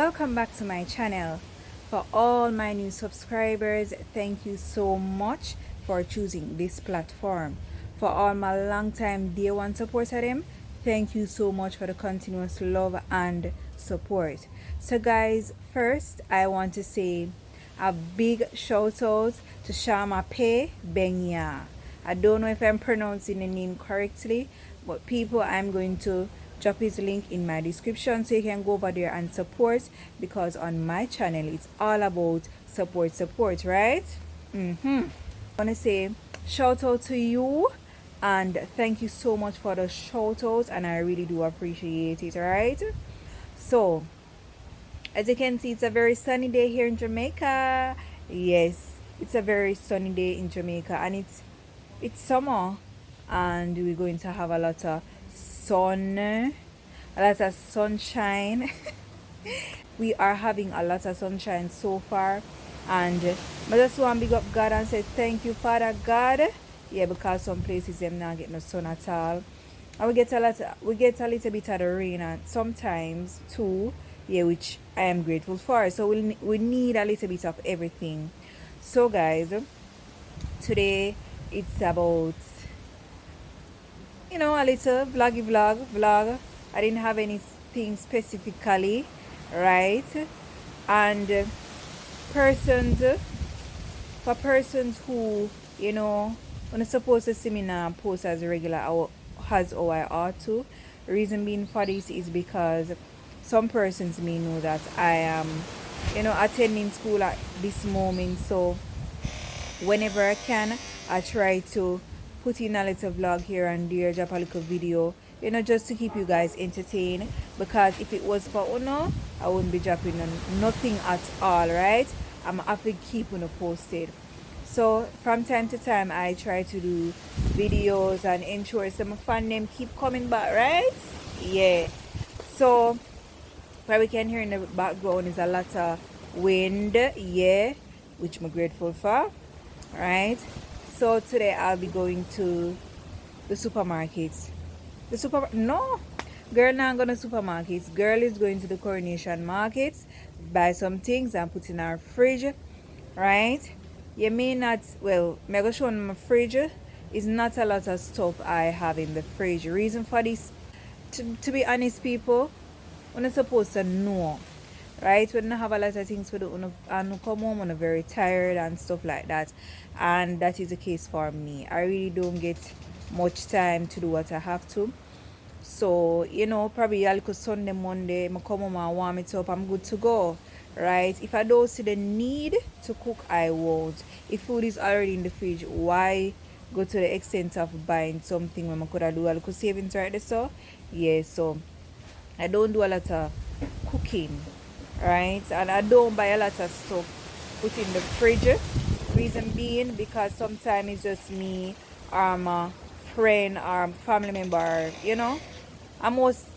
welcome back to my channel. For all my new subscribers, thank you so much for choosing this platform. For all my long-time day one supporters, thank you so much for the continuous love and support. So guys, first I want to say a big shout out to Shama Benya. I don't know if I'm pronouncing the name correctly, but people, I'm going to drop his link in my description so you can go over there and support, because on my channel it's all about support, right? I want to say shout out to you and thank you so much for the shout out, and I really do appreciate it, right? So as you can see, it's a very sunny day here in Jamaica. Yes, it's a very sunny day in Jamaica, and it's summer, and we're going to have a lot of sunshine. We are having a lot of sunshine so far, and I just want to big up God and say thank you, Father God. Yeah, because some places them not get no sun at all, and we get a little bit of the rain and sometimes too. Yeah, which I am grateful for. So we need a little bit of everything. So guys, today it's about a little vlog. I didn't have anything specifically, right? And persons for persons who when it's supposed to see me now post as regular as how I ought to. Reason being for this is because some persons may know that I am attending school at this moment, so whenever I can, I try to put in a little vlog here and there, drop a little video, just to keep you guys entertained. Because if it was for Uno, I wouldn't be dropping nothing at all, right? I'm happy to keep Uno posted. So from time to time, I try to do videos and ensure some fan them keep coming back, right? Yeah. So what we can hear in the background is a lot of wind, yeah, which I'm grateful for, right? So today I'll be going to the supermarkets. No, girl not going to supermarkets. Girl is going to the Coronation Markets, buy some things and put in our fridge, right? You may not, well, I'm going to show my fridge. Is not a lot of stuff I have in the fridge. Reason for this, to be honest, people, we're not supposed to know, right? We don't have a lot of things to do, and come home when I'm very tired and stuff like that, and that is the case for me. I really don't get much time to do what I have to. So probably a little Sunday, Monday, I come home and warm it up, I'm good to go, right? If I don't see the need to cook, I won't. If food is already in the fridge, why go to the extent of buying something when I could do a little savings right there? So yeah, so I don't do a lot of cooking, right? And I don't buy a lot of stuff put in the fridge. Reason being, because sometimes it's just me or my friend or family member, and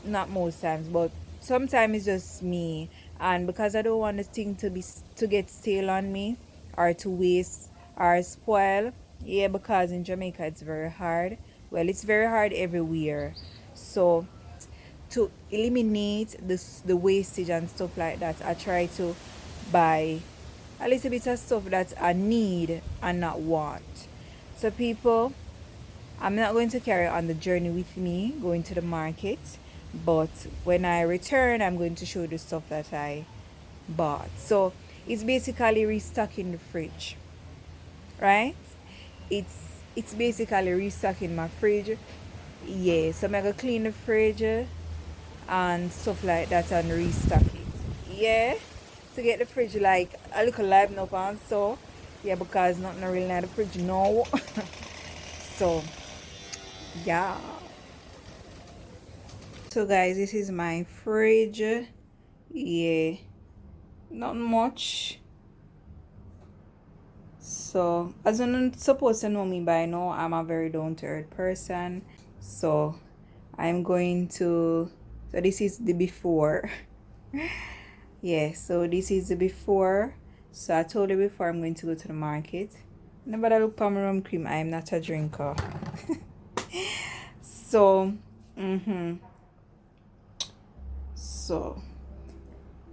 not most times, but sometimes it's just me. And because I don't want the thing to get stale on me, or to waste or spoil. Yeah, because in Jamaica it's very hard. Well, it's very hard everywhere. So to eliminate the wastage and stuff like that, I try to buy a little bit of stuff that I need and not want. So people, I'm not going to carry on the journey with me going to the market, but when I return, I'm going to show you the stuff that I bought. So it's basically restocking the fridge, right? It's basically restocking my fridge. Yeah, so I'm gonna clean the fridge and stuff like that and restock it. Yeah, to get the fridge like a little liven up, and so yeah, because nothing really in the fridge now. So yeah, so guys, this is my fridge. Yeah, not much. So as you're not supposed to know me by now, I'm a very down-to-earth person. So I'm going to, so this is the before. Yeah, so this is the before. So I told you before I'm going to go to the market. Nobody look for my rum cream. I am not a drinker. So so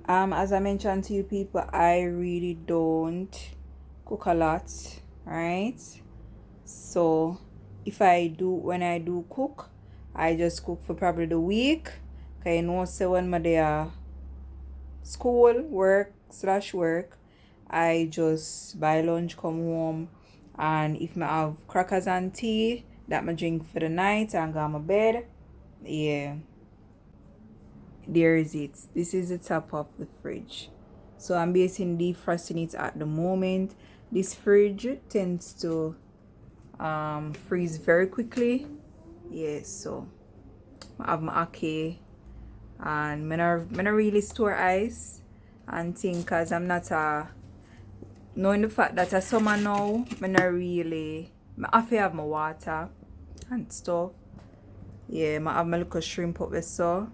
As I mentioned to you people, I really don't cook a lot, right? So if I do, when I do cook, I just cook for probably the week. Okay, you know, so when my day school work slash work, I just buy lunch, come home, and if I have crackers and tea that I drink for the night and go on my bed, yeah, there is it. This is the top of the fridge. So I'm basically defrosting it at the moment. This fridge tends to freeze very quickly. Yes, so I have my ake, and I not really store ice and thing cause I'm not a knowing the fact that I summer now, I not really I have to have my water and stuff. Yeah, I have my little shrimp up there, so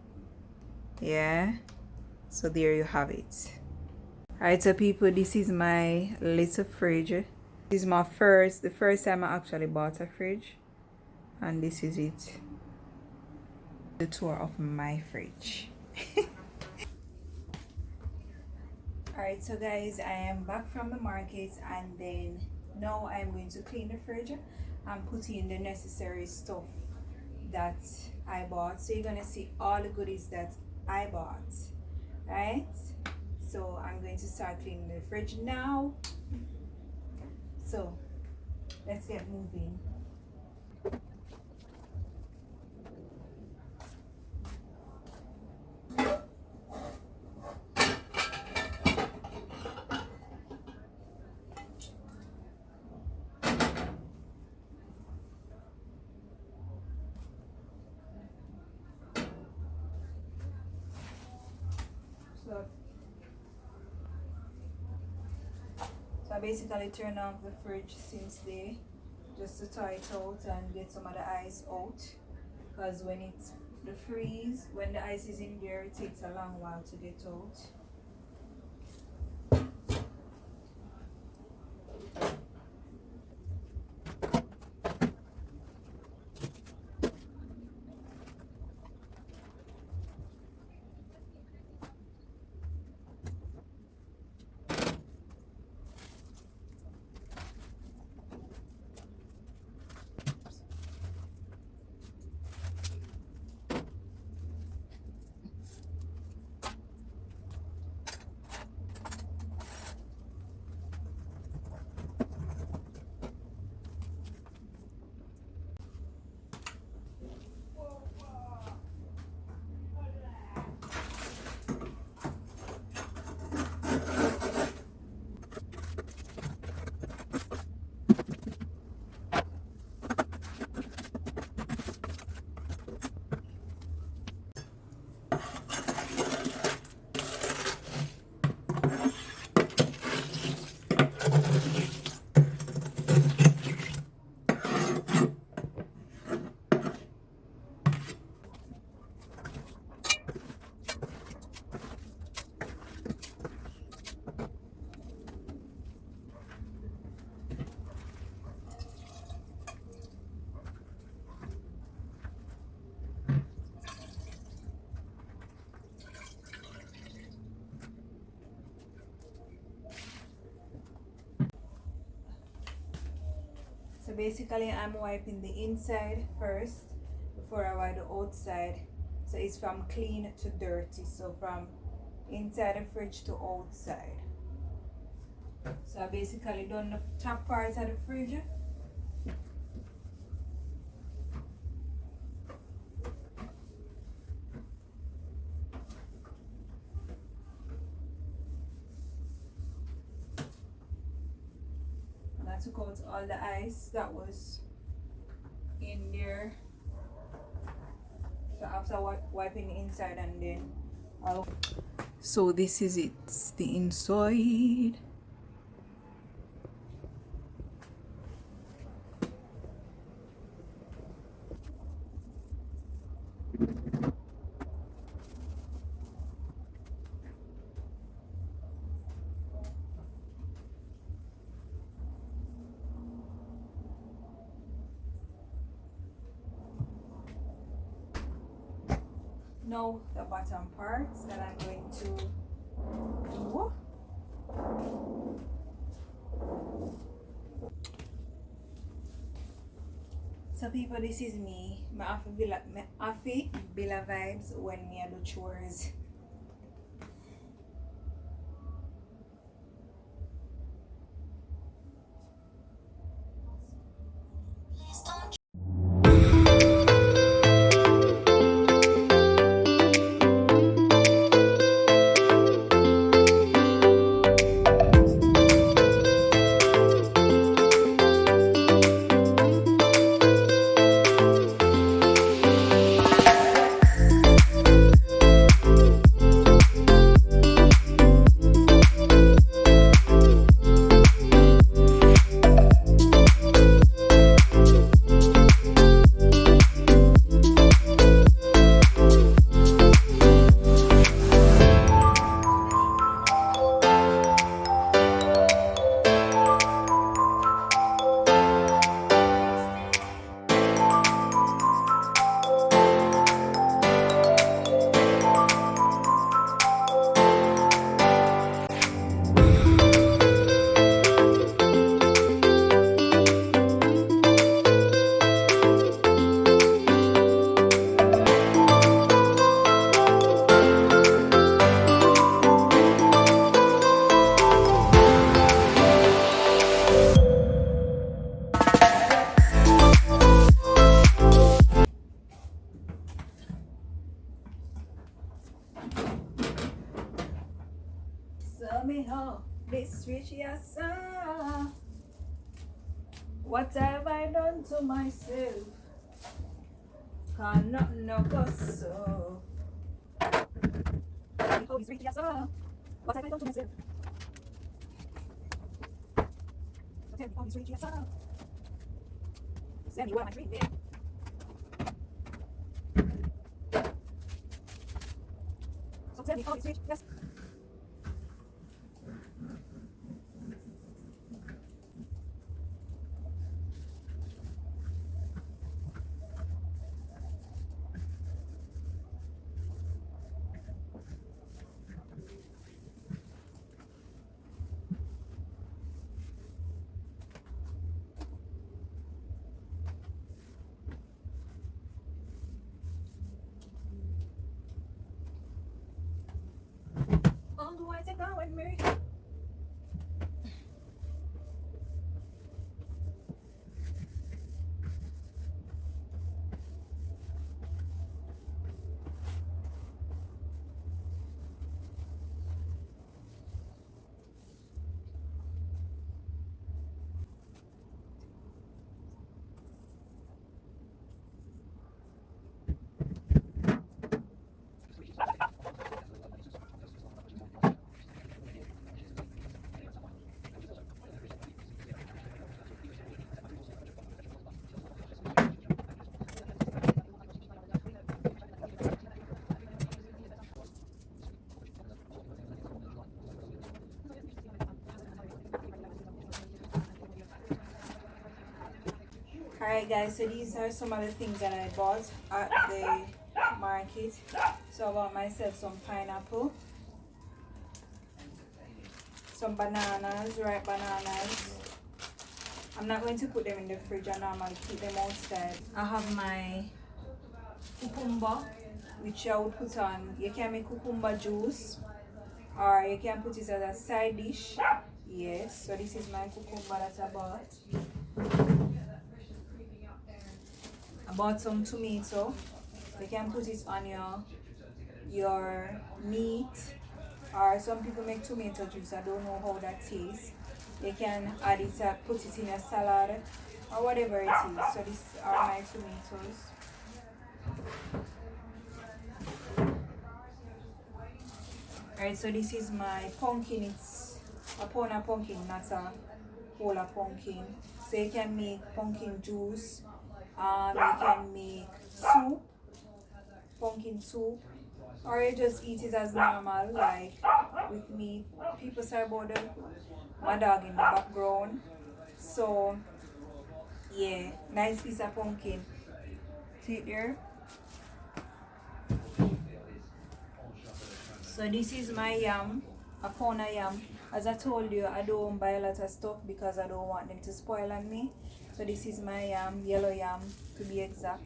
yeah. So there you have it. Alright, so people, this is my little fridge. This is the first time I actually bought a fridge, and this is it. The tour of my fridge. Alright, so guys, I am back from the market, and then now I'm going to clean the fridge and put in the necessary stuff that I bought. So you're gonna see all the goodies that I bought, right? So I'm going to start cleaning the fridge now. So let's get moving. So, so I basically turn off the fridge since day just to thaw it out and get some of the ice out. Because when it's the freeze, when the ice is in there, it takes a long while to get out. So basically I'm wiping the inside first before I wipe the outside. So it's from clean to dirty. So from inside the fridge to outside. So I basically done the top part of the fridge. And I took out all the ice that was in there. So after wiping the inside, and then so this is it, the inside. Now the bottom parts that I'm going to So people, this is me. My Afi Bila vibes when me I do chores. So me how this rich yes sir. What have I done to myself? Cannot no go so. How this rich yes sir. What have I done to myself? So tell me how this rich yes sir. Tell me what am I dreaming? So tell me how this rich yes. All the way to go with me. Alright guys, so these are some of the things that I bought at the market. So I bought myself some pineapple, some bananas, ripe bananas. I'm not going to put them in the fridge, I normally keep them outside. I have my cucumber, which I would put on. You can make cucumber juice or you can put it as a side dish. Yes, so this is my cucumber that I bought. I bought some tomato. You can put it on your meat, or some people make tomato juice. I don't know how that tastes. You can add it, put it in a salad or whatever it is. So these are my tomatoes. Alright, so this is my pumpkin. It's a pound of pumpkin, not a whole of pumpkin. So you can make pumpkin juice. You can make soup, pumpkin soup, or you just eat it as normal, like with me. People say about my dog in the background. So yeah, nice piece of pumpkin. See it there? So this is my yam, a pound of yam. As I told you, I don't buy a lot of stuff because I don't want them to spoil on me. So this is my yam, yellow yam to be exact.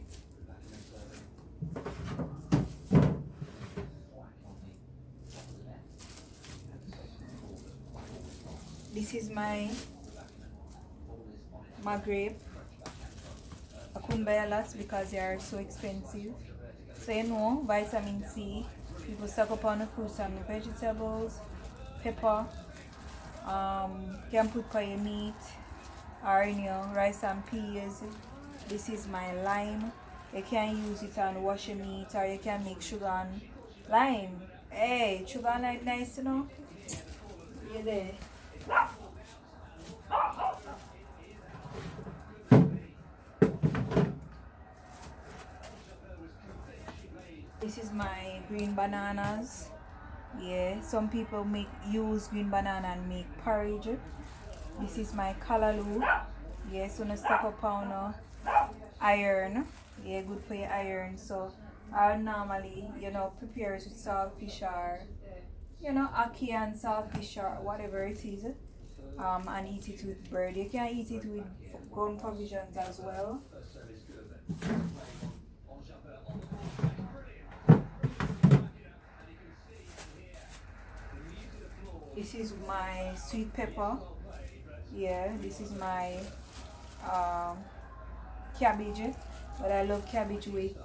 This is my grape. I couldn't buy a lot because they are so expensive. So you know, vitamin C. People stock up on the fruits and the vegetables. Pepper. Can put for your meat or in your rice and peas. This is my lime. You can use it and wash your meat, or you can make sugar and lime. Hey, sugar and lime nice, you know? You there? This is my green bananas. Yeah, some people use green banana and make porridge. This is my callaloo. Yeah, so no stock up on iron. Yeah, good for your iron. So I normally, prepare it with saltfish or, ackee and saltfish or whatever it is. And eat it with bread. You can eat it with ground provisions as well. This is my sweet pepper. Yeah, this is my cabbage. But I love cabbage with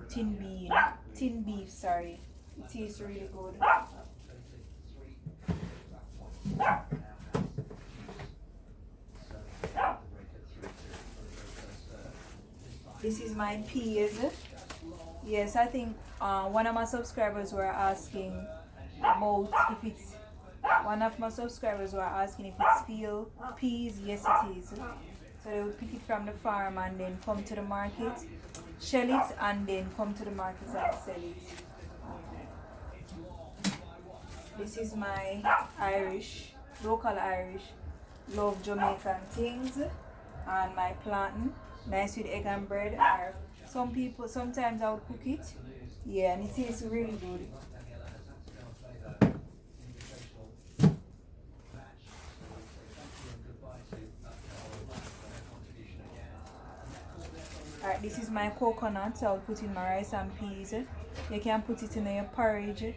tin beef, sorry. It tastes really good. This is my peas. Yes, I think one of my subscribers were asking about if it's peas. Yes, it is. So they would pick it from the farm and then come to the market, shell it, and then come to the market and sell it. This is my local Irish, love Jamaican things, and my plantain, nice with egg and bread. Or sometimes I would cook it. Yeah, and it tastes really good. Alright, this is my coconut, so I'll put in my rice and peas. You can put it in your porridge.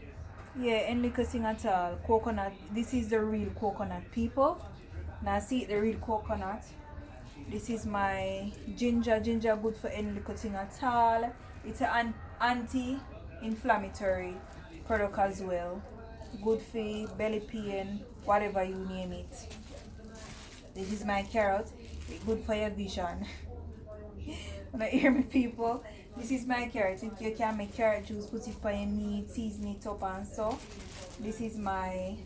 Yeah, any little thing at all. Coconut, this is the real coconut, people. Now see the real coconut. This is my ginger. Ginger good for any little thing at all. It's an anti-inflammatory product as well. Good for belly pain, whatever you name it. This is my carrot. It's good for your vision. When I hear me, people, this is my carrot. If you can make carrot juice, put it for your meat, season it up and so. This is my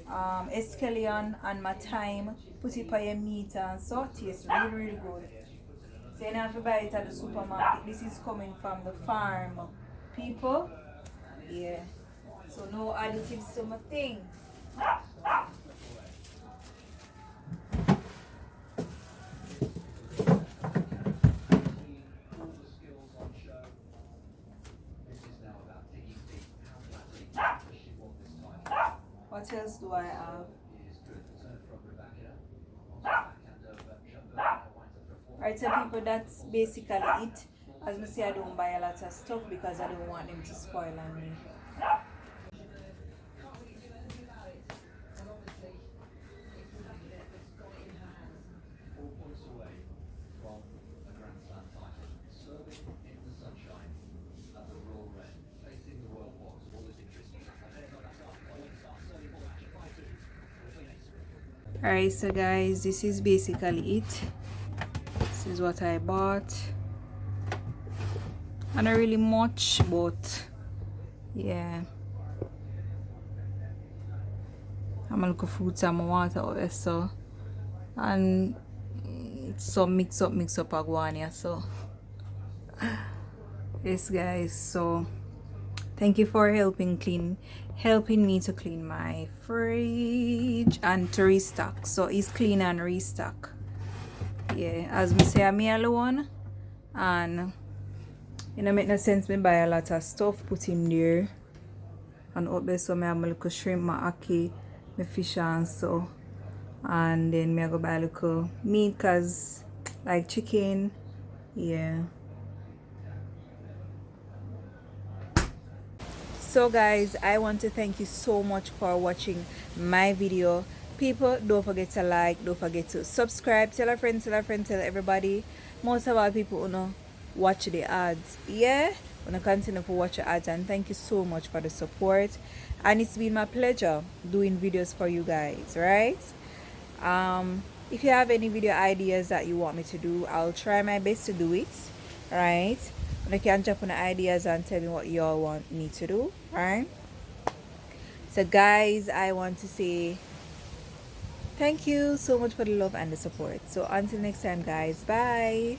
escallion and my thyme. Put it for your meat and so. It tastes really, really good. So you don't have to buy it at the supermarket. This is coming from the farm, people. Yeah. So no additives to my thing. What else do I have? Alright, so people, that's basically it. As I say, I don't buy a lot of stuff because I don't want them to spoil on me. Alright, so guys, this is basically it. This is what I bought. And not really much, but yeah. I'm gonna look for fruits and water out there, so. And some mix up aguania, so. Yes, guys, so thank you for helping me to clean my fridge and to restock. So it's clean and restock. Yeah, as me say, I'm alone, and make no sense me buy a lot of stuff put in there. And up there, so I have my little shrimp, my ackee, my fish and so. and then me I go buy a little meat cause like chicken. Yeah. So guys, I want to thank you so much for watching my video. People, don't forget to like, don't forget to subscribe, tell a friend, tell a friend, tell everybody. Most of our people you know watch the ads. Yeah, wanna continue to watch the ads, and thank you so much for the support. And it's been my pleasure doing videos for you guys, right? If you have any video ideas that you want me to do, I'll try my best to do it, right? And you can drop on the ideas and tell me what you all want me to do, right? So guys, I want to say thank you so much for the love and the support. So until next time guys, bye.